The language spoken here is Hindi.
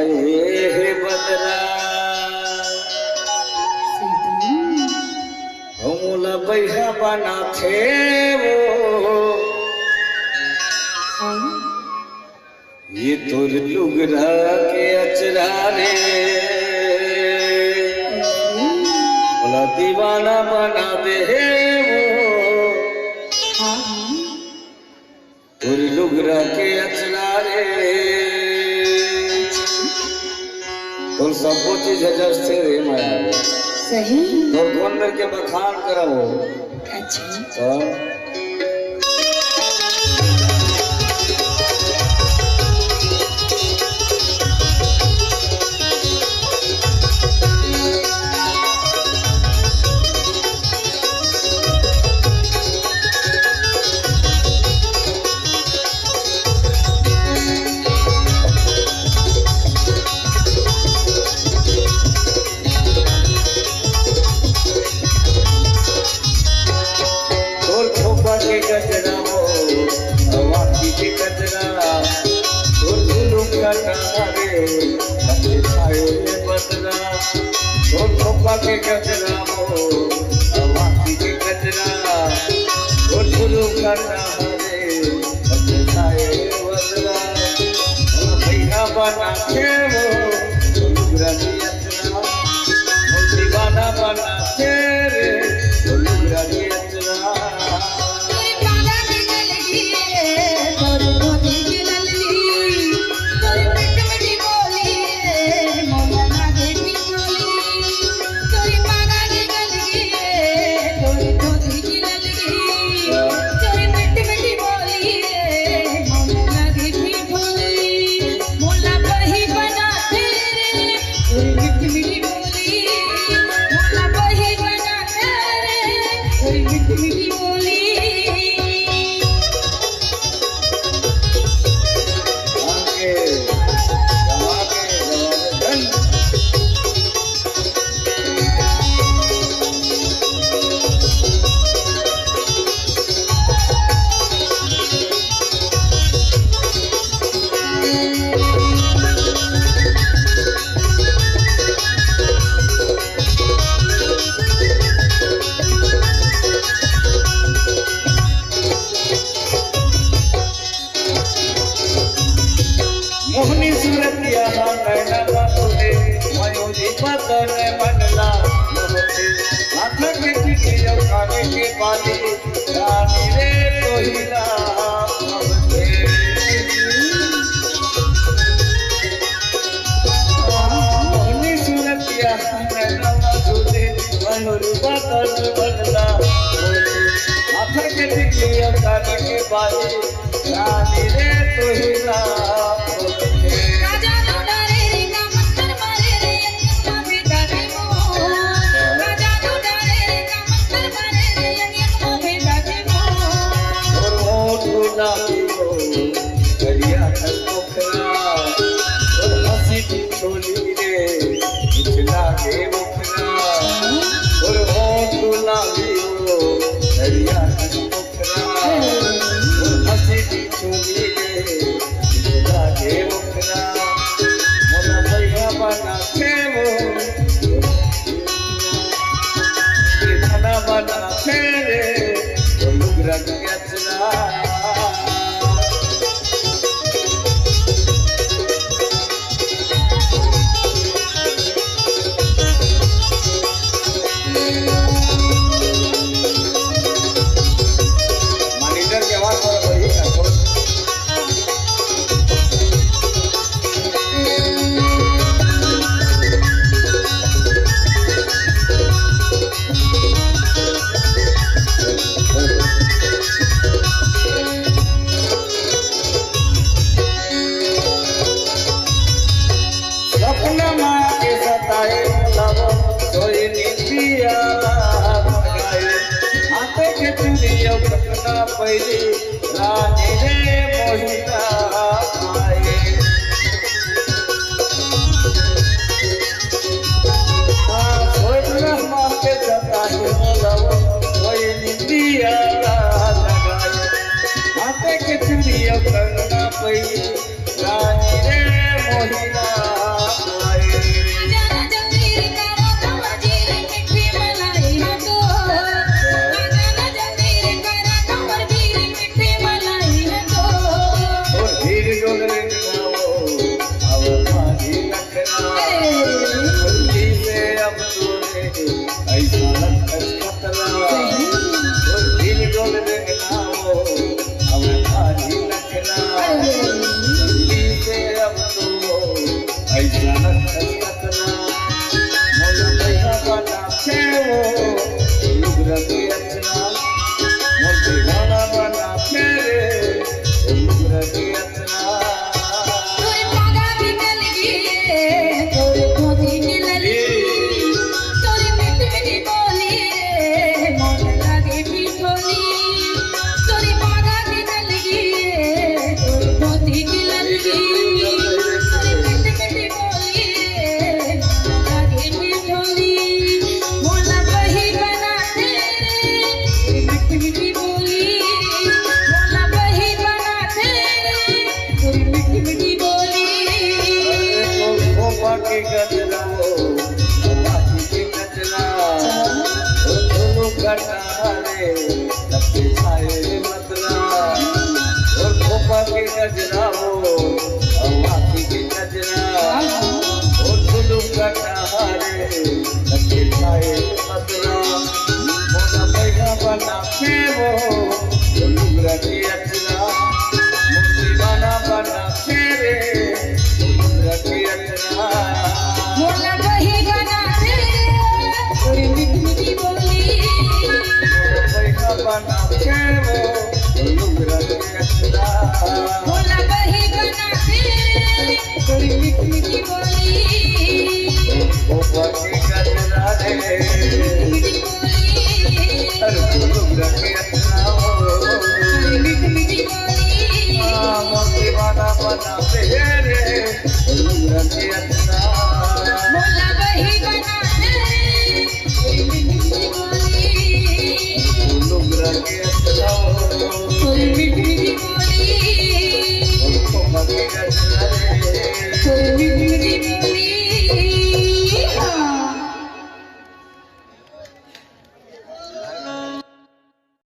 छाए हे बदरा हमला बैहा बना थे वो ये तोर लुगरा के अचरा रे बोला दीवाना बना दे वो तोर लुगरा के अचरा रे तो सब वो चीज है जैसे रे माया सही तो कौन मेरे के बखान कराओ अच्छा के कचरा हो अवाती के कचरा वो गुरु करना रे बचाए वदरा भैया बना के वो लुगरा की अचरा वो दीवाना बना के रे वो लुगरा की अचरा मोहनी सूरतिया नैना बातों मयूरी बदन बनला मोहते हाथ में टिकिया खाने के बाली रानी रे तोहिला मोहते मोहनी सूरतिया नैना बातों मयूरी बदन बनला मोहते हाथ में टिकिया खाने के बाली रानी रे तोहिला छोली रे पिछला के मुखरा और हो गुलाबी हो दरिया का मुखरा और हंसी छोली रे पिछला के मुखरा मोला भैया बना के वो खाना बना के रे वो लुगरा की अचरा पहली रानी रे मोहिता आए के जता कोई निंदिया लगाए हाथे के चुड़िया करना पहली रानी रे मोहिता की अर्चना मोती गाना बना फेरे डुंगरा की अर्चना तोरे पागा निकल गए तोरे धोती निकली तोरे मिट मिटी बोली रे मन लागे ठिठोली तोरे पागा निकल गए तोरे धोती निकली तोरे मिट मिटी बोली रे मन लागे ठिठोली मोला बही बना तेरे मिट मिटी बोली मोला बही बना तेरे तोरी मिठी मिठी बोली गोपा की गजरा बाजी की गजरा दोनों कटारे सबके छाए मतला और गोपा की गजरा बाजी की गजरा और दोनों कटारे सबके छाए मतला मोना पैगा बना फेरो डुंगरा की अर्चना मुक्ति गाना बना फेरे डुंगरा की अर्चना मोला बही बना तेरे तोरी मिठी मिठी बोली पैगा बना फेरो डुंगरा की अर्चना मोला बही बना तेरे तोरी मिठी मिठी बोली गोपा की गजरा रे मिठी बोली अरे डुंगरा की अर्चना तोरी मिठी मिठी बोली मोती गाना बना फेरे डुंगरा की अर्चना मोला बही बना तेरे तोरी मिठी मिठी बोली डुंगरा की अर्चना तोरी मिठी मिठी बोली गोपा की गजरा रे तोरी